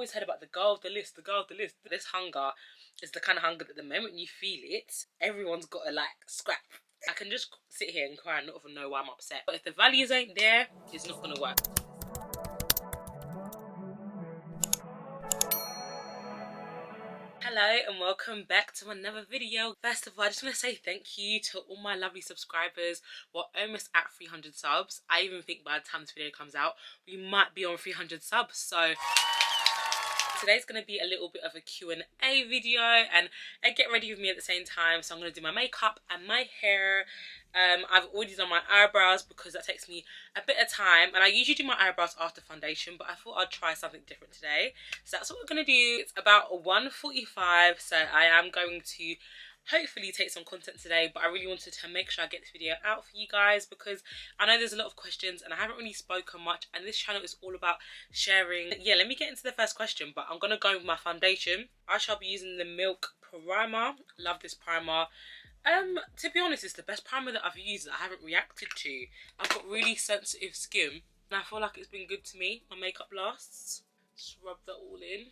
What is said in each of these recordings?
always heard about the girl of the list, the girl of the list. This hunger is the kind of hunger that the moment you feel it, everyone's got to like scrap. I can just sit here and cry and not even know why I'm upset. But if the values ain't there, it's not gonna work. Hello and welcome back to another video. First of all, I just want to say thank you to all my lovely subscribers. We're almost at 300 subs. I even think by the time this video comes out, we might be on 300 subs. So today's going to be a little bit of a Q&A video and a get ready with me at the same time. So I'm going to do my makeup and my hair. I've already done my eyebrows because that takes me a bit of time, and I usually do my eyebrows after foundation, but I thought I'd try something different today. So that's what we're going to do. It's about 1:45, so I am going to hopefully take some content today, but I really wanted to make sure I get this video out for you guys because I know there's a lot of questions and I haven't really spoken much, and this channel is all about sharing. Yeah, let me get into the first question, but I'm going to go with my foundation. I shall be using the Milk Primer. Love this primer. To be honest, it's the best primer that I've used that I haven't reacted to. I've got really sensitive skin and I feel like it's been good to me. My makeup lasts. Just rub that all in.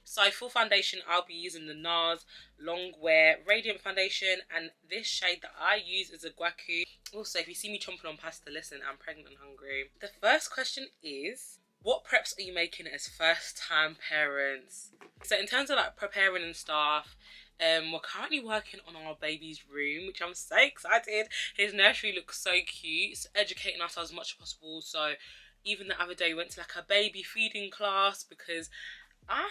So for foundation, I'll be using the NARS Long Wear Radiant Foundation, and this shade that I use is a Guacu. Also, if you see me chomping on pasta, listen, I'm pregnant and hungry. The first question is, what preps are you making as first-time parents? So in terms of like preparing and stuff, we're currently working on our baby's room, which I'm so excited. His nursery looks so cute. So educating ourselves as much as possible. So even the other day we went to like a baby feeding class because I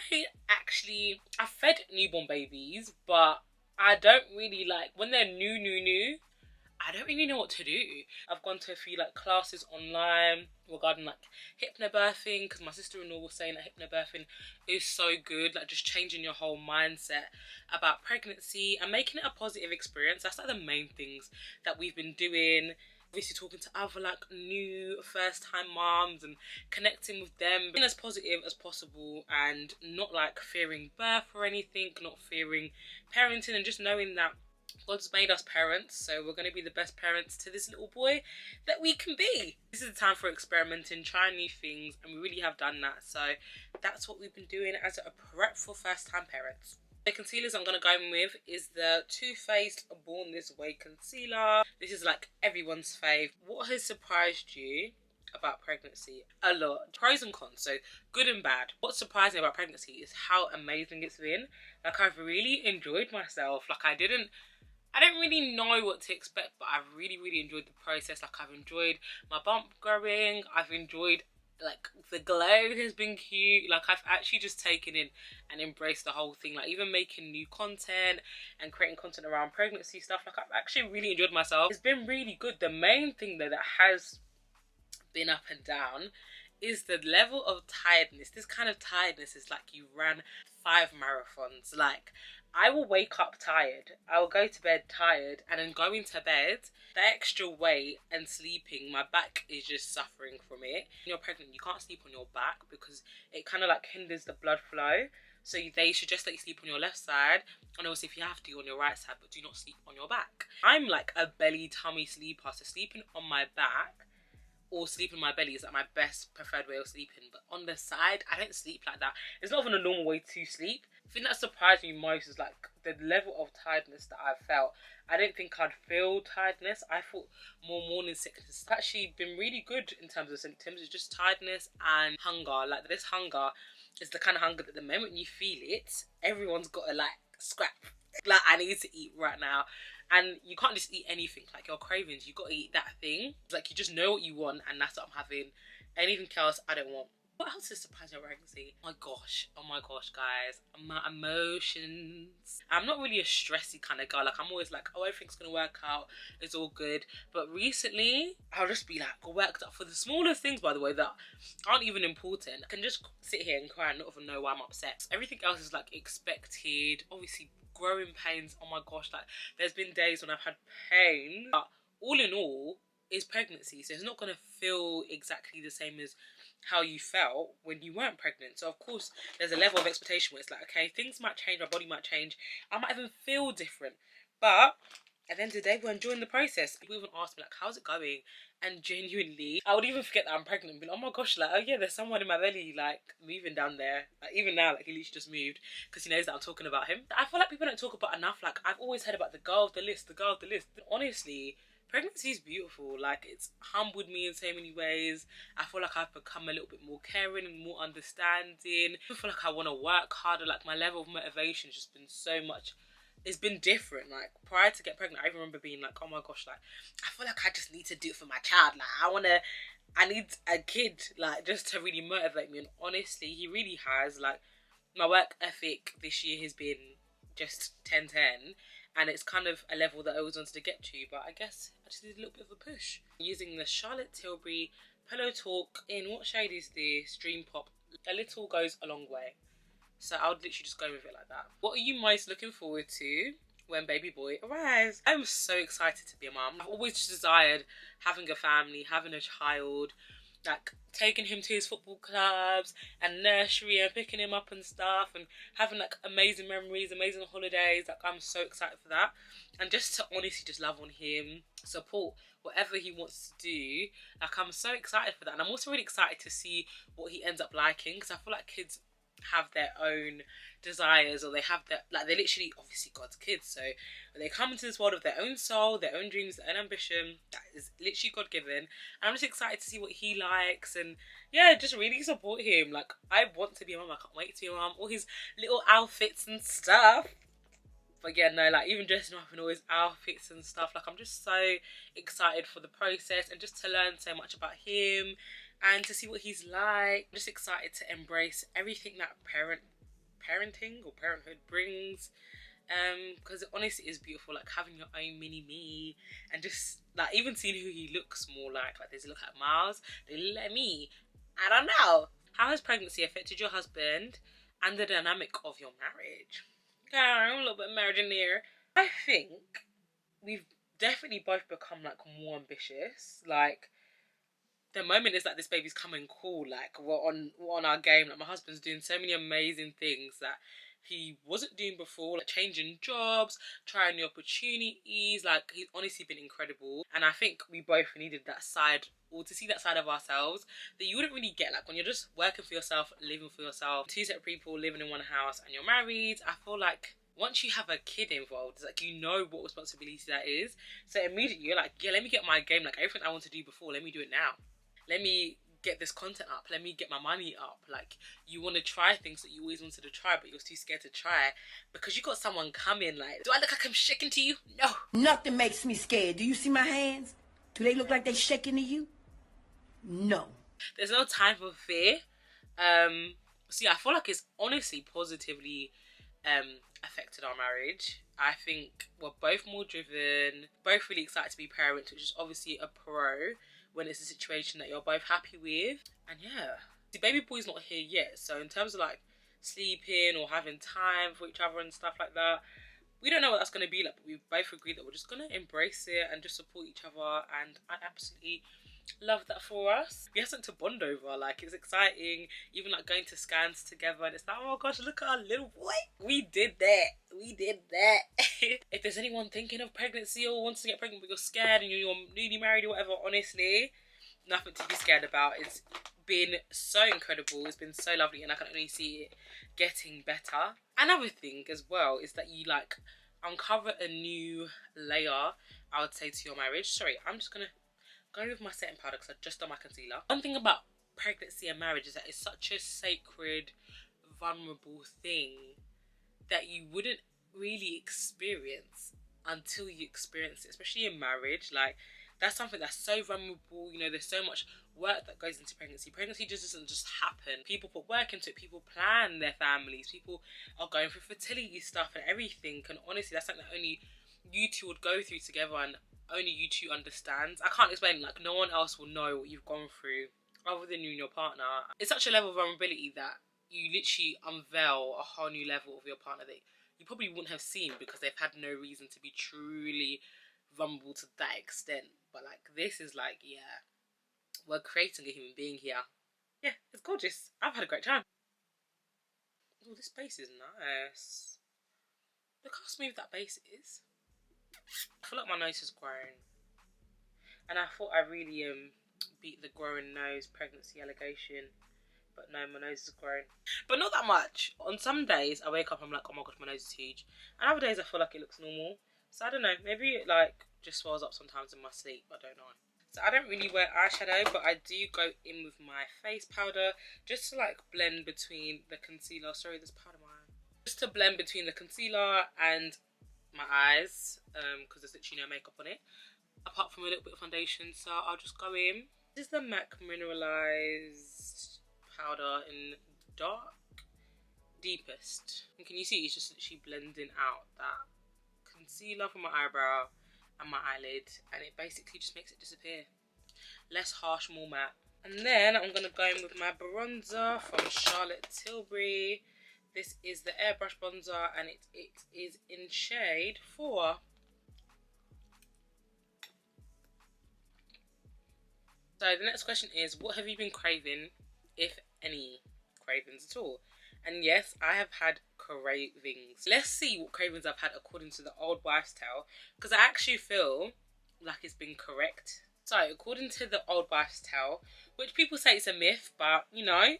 fed newborn babies, but I don't really like when they're new. I don't really know what to do. I've gone to a few like classes online regarding like hypnobirthing because my sister-in-law was saying that hypnobirthing is so good, like just changing your whole mindset about pregnancy and making it a positive experience. That's like the main things that we've been doing. Obviously talking to other like new first-time moms and connecting with them, being as positive as possible and not like fearing birth or anything, not fearing parenting, and just knowing that God's made us parents, so we're going to be the best parents to this little boy that we can be. This is the time for experimenting, trying new things, and we really have done that. So that's what we've been doing as a prep for first-time parents. The concealers I'm going to go in with is the Too Faced Born This Way concealer. This is like everyone's fave. What has surprised you about pregnancy? A lot. Pros and cons, so good and bad. What surprised me about pregnancy is how amazing it's been. Like, I've really enjoyed myself. Like, I didn't really know what to expect, but I've really enjoyed the process. Like, I've enjoyed my bump growing. I've enjoyed, like, the glow has been cute. Like, I've actually just taken in and embraced the whole thing. Like, even making new content and creating content around pregnancy stuff. Like, I've actually really enjoyed myself. It's been really good. The main thing though that has been up and down is the level of tiredness. This kind of tiredness is like you ran 5 marathons. Like, I will wake up tired, I will go to bed tired, and then going to bed, the extra weight and sleeping, my back is just suffering from it. When you're pregnant, you can't sleep on your back because it kind of like hinders the blood flow. So they suggest that you sleep on your left side, and also if you have to, on your right side, but do not sleep on your back. I'm like a belly tummy sleeper, so sleeping on my back or sleeping on my belly is like my best preferred way of sleeping, but on the side I don't sleep like that. It's not even a normal way to sleep. The thing that surprised me most is like the level of tiredness that I felt. I didn't think I'd feel tiredness. I thought more morning sickness. It's actually been really good in terms of symptoms. It's just tiredness and hunger. Like, this hunger is the kind of hunger that the moment you feel it, everyone's got to like scrap. Like, I need to eat right now. And you can't just eat anything. Like, your cravings, you got to eat that thing. It's like you just know what you want and that's what I'm having. Anything else I don't want. What else is surprising about pregnancy? Oh my gosh, guys. My emotions. I'm not really a stressy kind of girl. Like, I'm always like, oh, everything's going to work out. It's all good. But recently, I'll just be like worked up for the smaller things, by the way, that aren't even important. I can just sit here and cry and not even know why I'm upset. Everything else is like expected. Obviously, growing pains. Oh my gosh. Like, there's been days when I've had pain. But all in all, it's pregnancy. So it's not going to feel exactly the same as how you felt when you weren't pregnant. So of course there's a level of expectation where it's like, okay, things might change, my body might change, I might even feel different, but At the end of the day, we're enjoying the process. People even ask me, like, how's it going? And genuinely, I would even forget that I'm pregnant and be like, oh my gosh, like, oh yeah, there's someone in my belly, like, moving down there. Like, even now, like, he literally just moved because he knows that I'm talking about him. I feel like people don't talk about enough. Like, I've always heard about the girl of the list, the girl of the list. But honestly, pregnancy is beautiful. Like, it's humbled me in so many ways. I feel like I've become a little bit more caring and more understanding. I feel like I want to work harder. Like, my level of motivation has just been so much. It's been different. Like, prior to get pregnant, I remember being like, oh my gosh, like, I feel like I just need to do it for my child. Like, I need a kid, like, just to really motivate me. And honestly, he really has. Like, my work ethic this year has been just 10/10, and it's kind of a level that I always wanted to get to, but I guess I just need a little bit of a push. Using the Charlotte Tilbury Pillow Talk in, what shade is this? Dream Pop. A little goes a long way. So I would literally just go with it like that. What are you most looking forward to when baby boy arrives? I'm so excited to be a mum. I've always desired having a family, having a child, like taking him to his football clubs and nursery and picking him up and stuff and having like amazing memories, amazing holidays. Like, I'm so excited for that. And just to honestly just love on him, support whatever he wants to do. Like, I'm so excited for that. And I'm also really excited to see what he ends up liking, because I feel like kids have their own desires, or they have their, like, they're literally obviously God's kids, so they come into this world of their own soul, their own dreams, their own ambition that is literally God-given. And I'm just excited to see what he likes, and yeah, just really support him. Like, I want to be a mum. I can't wait to be a mum. All his little outfits and stuff. But yeah, no, like, even dressing up in all his outfits and stuff, like, I'm just so excited for the process and just to learn so much about him and to see what he's like. I'm just excited to embrace everything that parenting or parenthood brings, because it honestly is beautiful, like having your own mini me, and just like even seeing who he looks more like does he look like Miles, do he look like me? I don't know. How has pregnancy affected your husband and the dynamic of your marriage? Okay, a little bit of marriage in there. I think we've definitely both become like more ambitious. Like, the moment is like this baby's coming cool. Like, we're on our game. Like, my husband's doing so many amazing things that he wasn't doing before, like changing jobs, trying new opportunities. Like, he's honestly been incredible. And I think we both needed that side, or to see that side of ourselves that you wouldn't really get like when you're just working for yourself, living for yourself, two separate people living in one house and you're married. I feel like once you have a kid involved, it's like, you know what responsibility that is. So immediately you're like, yeah, let me get my game. Like, everything I want to do before, let me do it now. Let me get this content up. Let me get my money up. Like, you want to try things that you always wanted to try, but you're too scared to try because you got someone coming. Like, do I look like I'm shaking to you? No. Nothing makes me scared. Do you see my hands? Do they look like they shaking to you? No. There's no time for fear. So yeah, I feel like it's honestly positively affected our marriage. I think we're both more driven, both really excited to be parents, which is obviously a pro when it's a situation that you're both happy with. And yeah, the baby boy's not here yet, so in terms of like sleeping or having time for each other and stuff like that, we don't know what that's going to be like, but we've both agreed that we're just going to embrace it and just support each other, and I absolutely love that for us. We have something to bond over. Like, it's exciting, even like going to scans together, and it's like, oh my gosh, look at our little boy. We did that. If there's anyone thinking of pregnancy or wants to get pregnant but you're scared and you're newly married or whatever, honestly, nothing to be scared about. It's been so incredible. It's been so lovely, and I can only see it getting better. Another thing as well is that you like uncover a new layer, I would say, to your marriage. Sorry, I'm just gonna go with my setting powder because I just done my concealer. One thing about pregnancy and marriage is that it's such a sacred, vulnerable thing that you wouldn't really experience until you experience it, especially in marriage. Like, that's something that's so vulnerable. You know, there's so much work that goes into pregnancy. Pregnancy just doesn't just happen. People put work into it. People plan their families. People are going through fertility stuff and everything. And honestly, that's something that only you two would go through together, and only you two understands. I can't explain. Like, no one else will know what you've gone through other than you and your partner. It's such a level of vulnerability that you literally unveil a whole new level of your partner that you probably wouldn't have seen because they've had no reason to be truly vulnerable to that extent. But like, this is like, yeah, we're creating a human being here. Yeah, it's gorgeous. I've had a great time. Oh, this base is nice. Look how smooth that base is. I feel like my nose has grown. And I thought I really beat the growing nose pregnancy allegation. But no, my nose has grown. But not that much. On some days, I wake up, I'm like, oh my gosh, my nose is huge. And other days, I feel like it looks normal. So I don't know. Maybe it like just swells up sometimes in my sleep. I don't know. So I don't really wear eyeshadow, but I do go in with my face powder just to like blend between the concealer. Sorry, there's powder in my eye. Just to blend between the concealer and my eyes, because there's literally no makeup on it, apart from a little bit of foundation. So I'll just go in. This is the MAC Mineralized powder in dark deepest. And can you see it's just literally blending out that concealer from my eyebrow and my eyelid, and it basically just makes it disappear. Less harsh, more matte. And then I'm going to go in with my bronzer from Charlotte Tilbury. This is the airbrush bronzer, and it is in shade 4. So the next question is, what have you been craving, if any cravings at all? And yes, I have had cravings. Let's see what cravings I've had according to the old wives' tale, because I actually feel like it's been correct. So according to the old wives' tale, which people say it's a myth, but you know,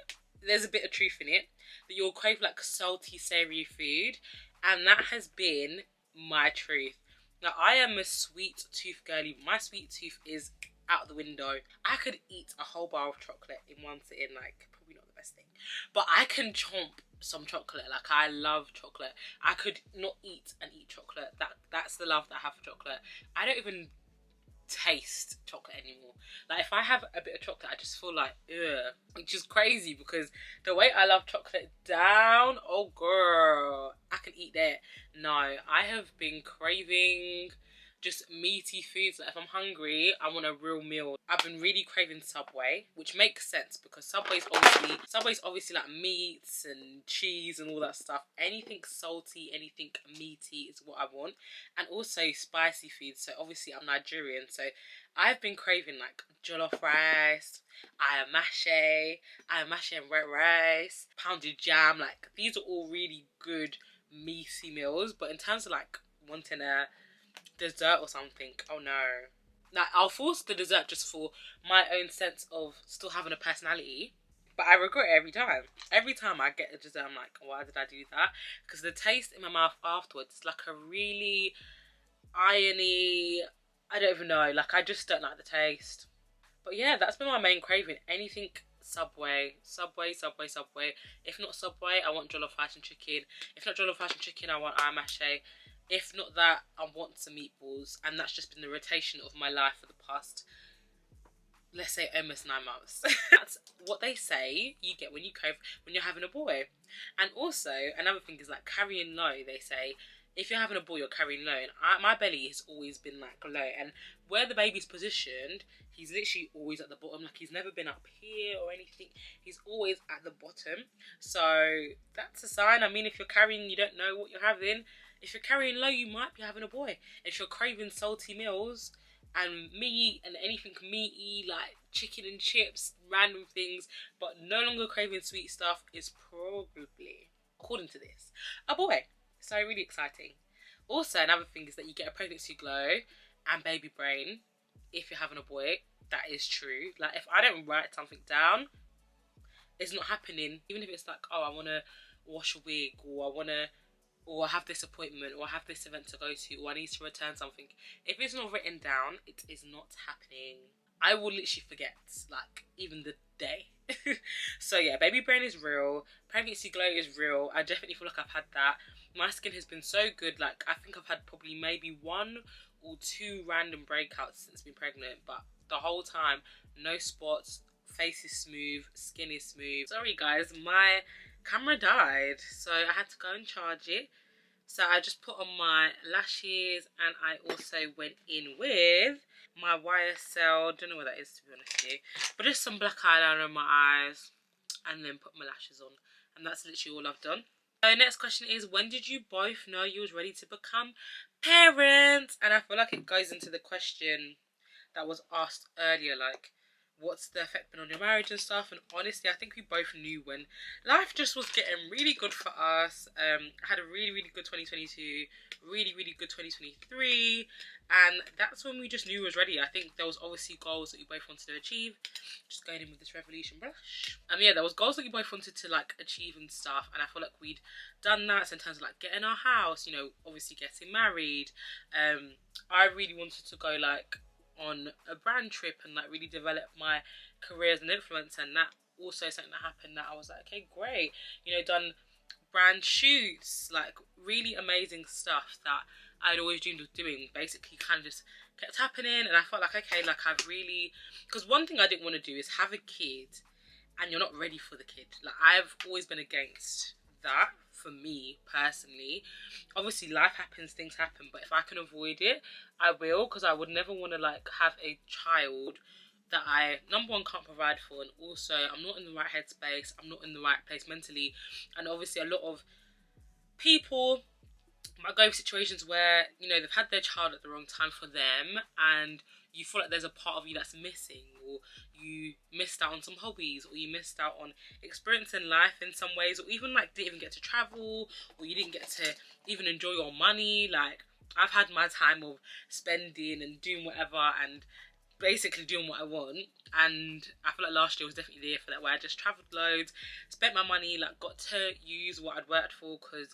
there's a bit of truth in it, that you'll crave like salty, savoury food, and that has been my truth. Now, I am a sweet tooth girly. My sweet tooth is out the window. I could eat a whole bar of chocolate in one sitting, like, probably not the best thing. But I can chomp some chocolate. Like, I love chocolate. I could not eat and eat chocolate. That's the love that I have for chocolate. I don't even taste chocolate anymore. Like, if I have a bit of chocolate, I just feel like ugh, which is crazy because the way I love chocolate down, oh girl, I can eat that. No, I have been craving just meaty foods. Like, if I'm hungry, I want a real meal. I've been really craving Subway, which makes sense because Subway's obviously like meats and cheese and all that stuff. Anything salty, anything meaty is what I want. And also spicy food. So obviously I'm Nigerian, so I've been craving like jollof rice, ayamashi and red rice, pounded jam. Like, these are all really good meaty meals. But in terms of like wanting a dessert or something, oh no. Like, I'll force the dessert just for my own sense of still having a personality, but I regret it every time. Every time I get a dessert, I'm like, why did I do that? Because the taste in my mouth afterwards is like a really irony. I don't even know. Like, I just don't like the taste. But yeah, that's been my main craving. Anything Subway. If not Subway, I want jollof rice and chicken. If not jollof rice and chicken, I want ayamashi. If not that, I want some meatballs. And that's just been the rotation of my life for the past, let's say, almost 9 months. That's what they say you get when you crave when you're having a boy. And also, another thing is like carrying low. They say if you're having a boy, you're carrying low. And my belly has always been like low. And where the baby's positioned, he's literally always at the bottom. Like, he's never been up here or anything. He's always at the bottom. So that's a sign. I mean, if you're carrying, you don't know what you're having. If you're carrying low, you might be having a boy. If you're craving salty meals and meat and anything meaty like chicken and chips, random things, but no longer craving sweet stuff, is probably, according to this, a boy. So really exciting. Also, another thing is that you get a pregnancy glow and baby brain if you're having a boy. That is true. Like, if I don't write something down, it's not happening. Even if it's like, oh, I want to wash a wig, or I have this appointment, or I have this event to go to, or I need to return something. If it's not written down, it is not happening. I will literally forget, like, even the day. So yeah, baby brain is real. Pregnancy glow is real. I definitely feel like I've had that. My skin has been so good. Like, I think I've had probably maybe 1 or 2 random breakouts since being pregnant, but the whole time, no spots, face is smooth, skin is smooth. Sorry guys, my camera died, so I had to go and charge it. So I just put on my lashes, and I also went in with my YSL, don't know what that is to be honest with you, but just some black eyeliner on my eyes, and then put my lashes on, and that's literally all I've done. So next question is, when did you both know you was ready to become parents? And I feel like it goes into the question that was asked earlier, like, what's the effect been on your marriage and stuff. And honestly, I think we both knew when life just was getting really good for us. I had a really, really good 2022, really, really good 2023, and that's when we just knew we was ready. I think there was obviously goals that we both wanted to achieve. Just going in with this revolution brush. Yeah, there was goals that we both wanted to like achieve and stuff, and I feel like we'd done that. So in terms of like getting our house, you know, obviously getting married. I really wanted to go like on a brand trip and like really develop my career as an influencer, and that also something that happened that I was like, okay, great, you know, done brand shoots, like really amazing stuff that I'd always dreamed of doing, basically kind of just kept happening. And I felt like, okay, like I've really, because one thing I didn't want to do is have a kid and you're not ready for the kid. Like I've always been against that for me personally. Obviously life happens, things happen, but if I can avoid it, I will, because I would never want to like have a child that I, number one, can't provide for, and also I'm not in the right headspace, I'm not in the right place mentally. And obviously a lot of people might go through situations where, you know, they've had their child at the wrong time for them, and you feel like there's a part of you that's missing, or you missed out on some hobbies, or you missed out on experiencing life in some ways, or even like didn't even get to travel, or you didn't get to even enjoy your money. Like I've had my time of spending and doing whatever and basically doing what I want, and I feel like last year was definitely the year for that, where I just travelled loads, spent my money, like got to use what I'd worked for, because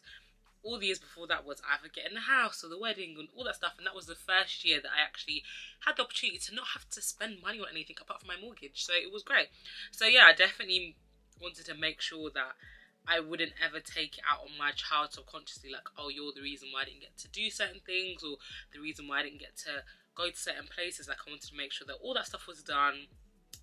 all the years before that was either getting the house or the wedding and all that stuff, and that was the first year that I actually had the opportunity to not have to spend money on anything apart from my mortgage. So it was great. So yeah, I definitely wanted to make sure that I wouldn't ever take it out on my child subconsciously, like, oh, you're the reason why I didn't get to do certain things, or the reason why I didn't get to go to certain places. Like I wanted to make sure that all that stuff was done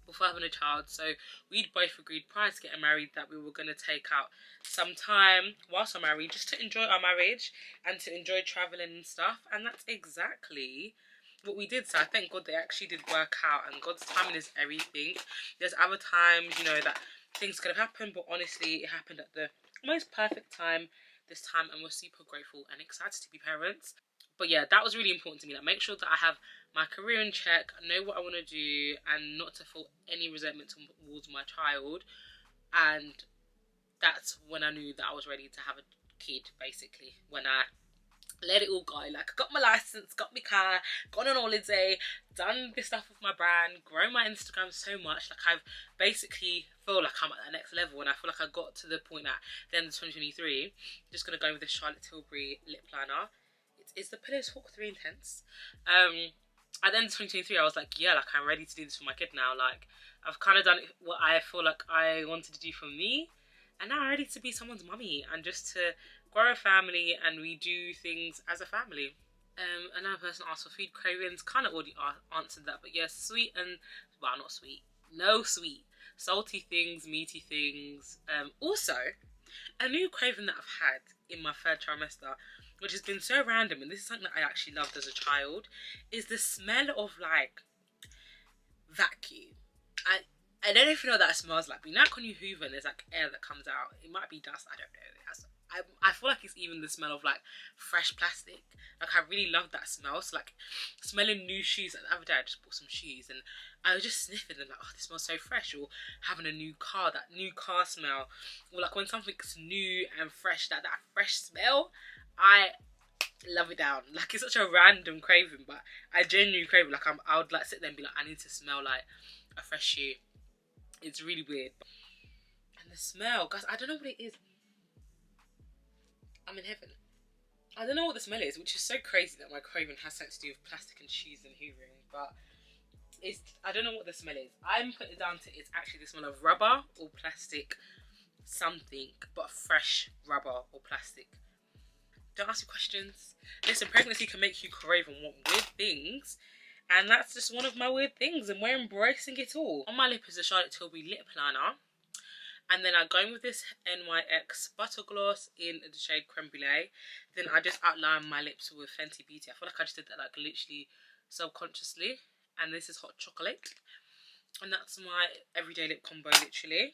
before having a child. So we'd both agreed prior to getting married that we were going to take out some time whilst we're married just to enjoy our marriage and to enjoy travelling and stuff. And that's exactly what we did. So I thank God they actually did work out, and God's timing is everything. There's other times, you know, that things could have happened, but honestly it happened at the most perfect time this time, and we're super grateful and excited to be parents. But yeah, that was really important to me. Like, make sure that I have my career in check, know what I want to do, and not to feel any resentment towards my child. And that's when I knew that I was ready to have a kid, basically. When I let it all go. Like, I got my license, got my car, gone on holiday, done this stuff with my brand, grown my Instagram so much. Like, I've basically feel like I'm at that next level, and I feel like I got to the point at the end of 2023. Just going to go with this Charlotte Tilbury lip liner. It's the Pillow Talk 3 Intense. At the end of 2023, I was like, yeah, like I'm ready to do this for my kid now. Like I've kind of done what I feel like I wanted to do for me, and now I'm ready to be someone's mummy and just to grow a family, and we do things as a family. Another person asked for food cravings. Kind of already answered that, but yes, sweet and, well, not sweet, no sweet, salty things, meaty things. Also, a new craving that I've had in my third trimester, which has been so random, and this is something that I actually loved as a child, is the smell of like vacuum. I don't know if you know what that smells like, but you know, like when you hoover and there's like air that comes out, it might be dust, I don't know. I feel like it's even the smell of like fresh plastic. Like I really love that smell. So like smelling new shoes, like the other day I just bought some shoes and I was just sniffing and like, oh, this smells so fresh. Or having a new car, that new car smell, or like when something's new and fresh, that fresh smell, I love it down. Like it's such a random craving, but I genuinely crave it. Like I would like sit there and be like, I need to smell like a fresh shoe. It's really weird. And the smell, guys, I don't know what it is. I'm in heaven. I don't know what the smell is, which is so crazy that my craving has something to do with plastic and shoes and hoovering, but I don't know what the smell is. I'm putting it down to it's actually the smell of rubber or plastic something, but fresh rubber or plastic. Don't ask me questions. Listen, pregnancy can make you crave and want weird things, and that's just one of my weird things, and we're embracing it all. On my lip is the Charlotte Tilbury lip liner, and then I'm going with this NYX butter gloss in the shade Creme Brulee. Then I just outline my lips with Fenty Beauty. I feel like I just did that like literally subconsciously. And this is Hot Chocolate, and that's my everyday lip combo literally.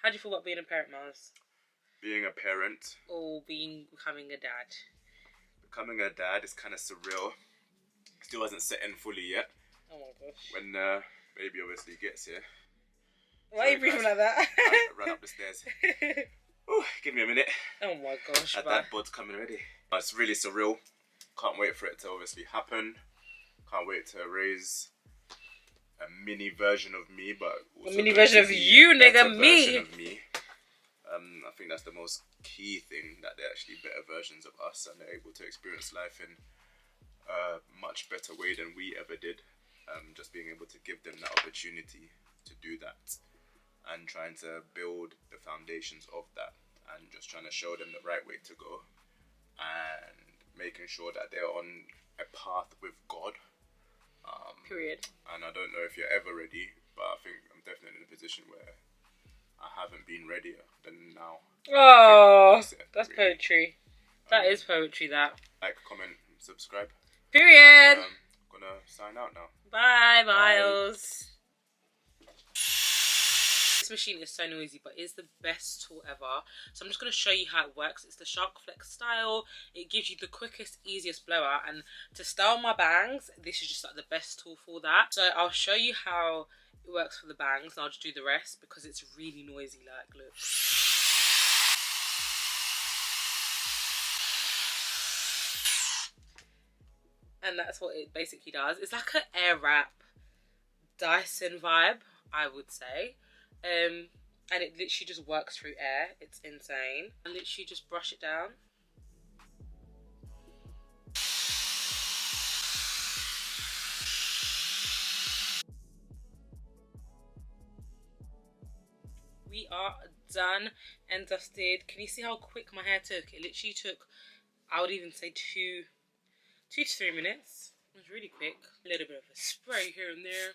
How do you feel about being a parent, Mars? Being a parent. Or becoming a dad? Becoming a dad is kind of surreal. Still hasn't set in fully yet. Oh my gosh. When baby obviously gets here. Why are you breathing like that? Run up the stairs. Ooh, give me a minute. Oh my gosh, That dad bod's coming already. It's really surreal. Can't wait for it to obviously happen. Can't wait to raise a mini version of me, but also a mini version of you, nigga, me. Of me. I think that's the most key thing, that they're actually better versions of us and they're able to experience life in a much better way than we ever did. Just being able to give them that opportunity to do that and trying to build the foundations of that and just trying to show them the right way to go and making sure that they're on a path with God. Period. And I don't know if you're ever ready, but I think I'm definitely in a position where I haven't been readier than now. Oh, that's really poetry. That is poetry, that. Like, comment, subscribe. Period. And, I'm gonna sign out now. Bye, Miles. This machine is so noisy, but it's the best tool ever. So I'm just going to show you how it works. It's the Shark Flex style. It gives you the quickest, easiest blowout. And to style my bangs, this is just like the best tool for that. So I'll show you how it works for the bangs, and I'll just do the rest because it's really noisy. Like, look. And that's what it basically does. It's like an air wrap Dyson vibe, I would say. And it literally just works through air. It's insane. I literally just brush it down. We are done and dusted. Can you see how quick my hair took? It literally took, I would even say 2 to 3 minutes. It was really quick. A little bit of a spray here and there.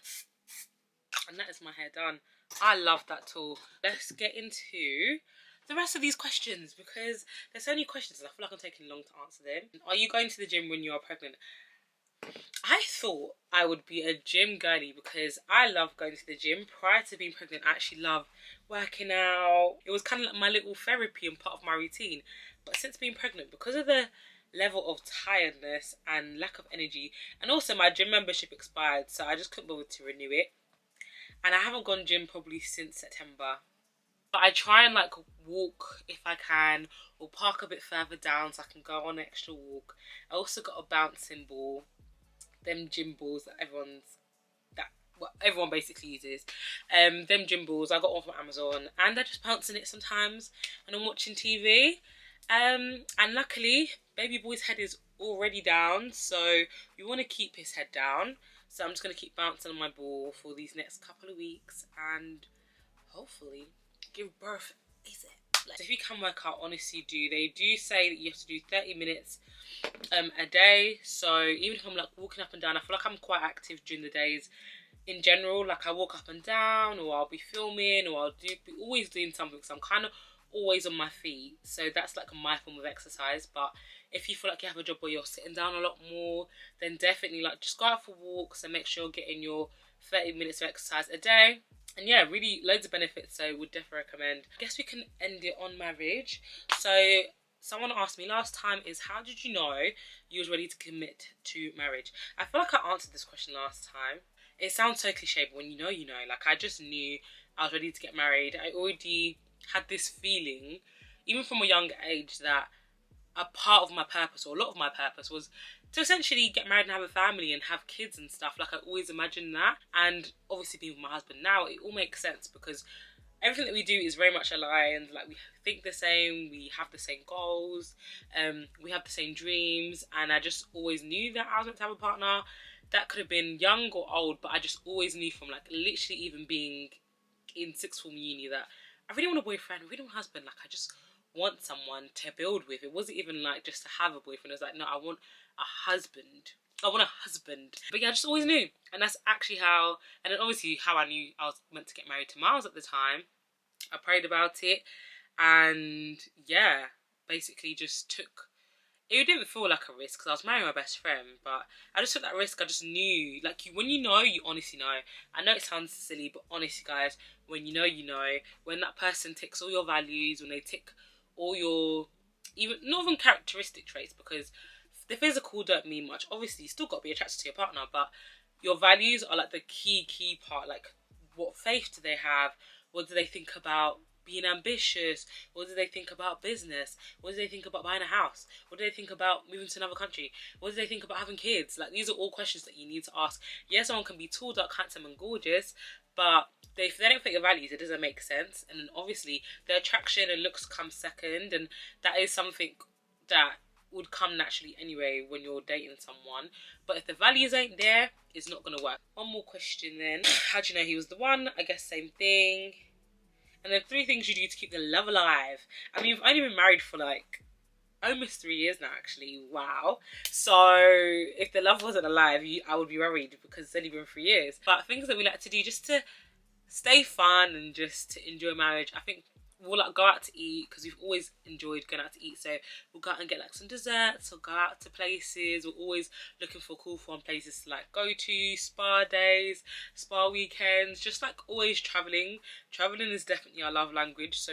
And that is my hair done. I love that tool. Let's get into the rest of these questions because there's so many questions and I feel like I'm taking long to answer them. Are you going to the gym when you are pregnant? I thought I would be a gym girly because I love going to the gym. Prior to being pregnant, I actually love working out. It was kind of like my little therapy and part of my routine. But since being pregnant, because of the level of tiredness and lack of energy, and also my gym membership expired, so I just couldn't bother to renew it. And I haven't gone gym probably since September. But I try and like walk if I can, or park a bit further down so I can go on an extra walk. I also got a bouncing ball, them gym balls that everyone basically uses. Them gym balls, I got one from Amazon, and I just bounce in it sometimes when I'm watching TV. And luckily, baby boy's head is already down, so we want to keep his head down. So I'm just going to keep bouncing on my ball for these next couple of weeks and hopefully give birth ASAP. So if you can work out, honestly do. They do say that you have to do 30 minutes a day. So even if I'm like walking up and down, I feel like I'm quite active during the days in general. Like I walk up and down, or I'll be filming, or I'll be always doing something. So I'm kind of always on my feet. So that's like my form of exercise. But if you feel like you have a job where you're sitting down a lot more, then definitely like just go out for walks and make sure you're getting your 30 minutes of exercise a day. And yeah, really loads of benefits, so would definitely recommend. I guess we can end it on marriage. So someone asked me last time is, how did you know you was ready to commit to marriage? I feel like I answered this question last time. It sounds so cliche, but when you know, you know. Like I just knew I was ready to get married. I already had this feeling, even from a young age, that a part of my purpose, or a lot of my purpose, was to essentially get married and have a family and have kids and stuff. Like I always imagined that. And obviously being with my husband now, it all makes sense because everything that we do is very much aligned. Like we think the same, we have the same goals, we have the same dreams. And I just always knew that I was meant to have a partner. That could have been young or old, but I just always knew from like literally even being in sixth form uni that I really want a boyfriend, I really want a husband. Like I just want someone to build with. It wasn't even like just to have a boyfriend. It was like, no, I want a husband. I want a husband. But yeah, I just always knew. And that's actually how, and then obviously how I knew I was meant to get married to Miles at the time. I prayed about it. And yeah, basically just took, it didn't feel like a risk because I was marrying my best friend, but I just took that risk. I just knew, like, when you know, you honestly know. I know it sounds silly, but honestly, guys, when you know, you know. When that person ticks all your values, when they tick all your, even not even characteristic traits, because the physical don't mean much. Obviously, you still got to be attracted to your partner, but your values are like the key part. Like, what faith do they have? What do they think about being ambitious? What do they think about business? What do they think about buying a house? What do they think about moving to another country? What do they think about having kids? Like, these are all questions that you need to ask. Yes, someone can be tall, dark, handsome and gorgeous, but if they don't fit your values, it doesn't make sense. And then obviously the attraction and looks come second, and that is something that would come naturally anyway when you're dating someone. But if the values ain't there, it's not gonna work. One more question then. How do you know he was the one? I guess same thing. And then 3 things you do to keep the love alive. I mean, you've only been married for like almost 3 years now, actually. Wow. So if the love wasn't alive, I would be worried because it's only been 3 years. But things that we like to do just to stay fun and just to enjoy marriage. I think we'll like go out to eat because we've always enjoyed going out to eat. So we'll go out and get like some desserts or go out to places. We're always looking for cool fun places to like go to, spa days, spa weekends, just like always traveling. Traveling is definitely our love language. So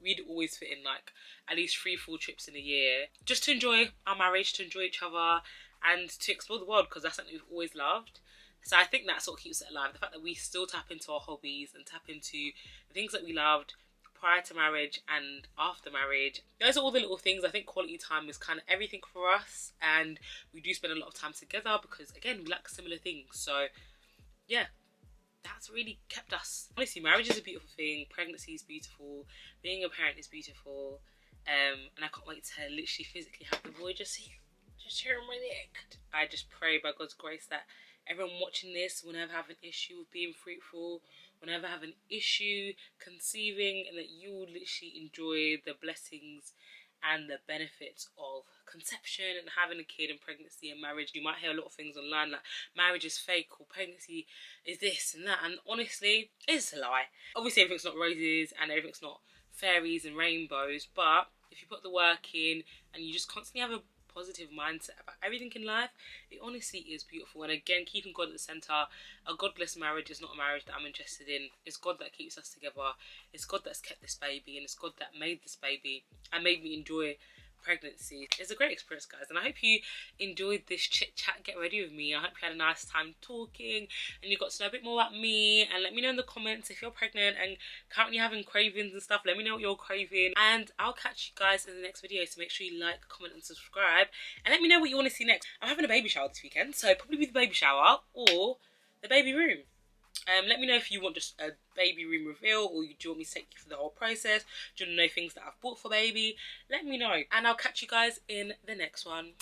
we'd always fit in like at least 3 full trips in a year just to enjoy our marriage, to enjoy each other and to explore the world, because that's something we've always loved. So I think that's what keeps it alive. The fact that we still tap into our hobbies and tap into the things that we loved prior to marriage and after marriage. Those are all the little things. I think quality time is kind of everything for us, and we do spend a lot of time together because, again, we like similar things. So yeah, that's really kept us. Honestly, marriage is a beautiful thing. Pregnancy is beautiful. Being a parent is beautiful. And I can't wait to literally physically have the boy just here on my neck. I just pray by God's grace that everyone watching this will never have an issue with being fruitful, will never have an issue conceiving, and that you will literally enjoy the blessings and the benefits of conception and having a kid and pregnancy and marriage. You might hear a lot of things online like marriage is fake or pregnancy is this and that, and honestly, it's a lie. Obviously everything's not roses and everything's not fairies and rainbows, but if you put the work in and you just constantly have a positive mindset about everything in life, it honestly is beautiful. And again, keeping God at the centre. A godless marriage is not a marriage that I'm interested in. It's God that keeps us together. It's God that's kept this baby, and it's God that made this baby and made me enjoy pregnancy. It's a great experience, guys, and I hope you enjoyed this chit chat. Get ready with me. I hope you had a nice time talking and you got to know a bit more about me. And let me know in the comments if you're pregnant and currently having cravings and stuff. Let me know what you're craving, and I'll catch you guys in the next video. So make sure you like, comment and subscribe, and let me know what you want to see next. I'm having a baby shower this weekend, so probably be the baby shower or the baby room. Let me know if you want just a baby room reveal, or do you want me to take you through the whole process? Do you want to know things that I've bought for baby? Let me know, and I'll catch you guys in the next one.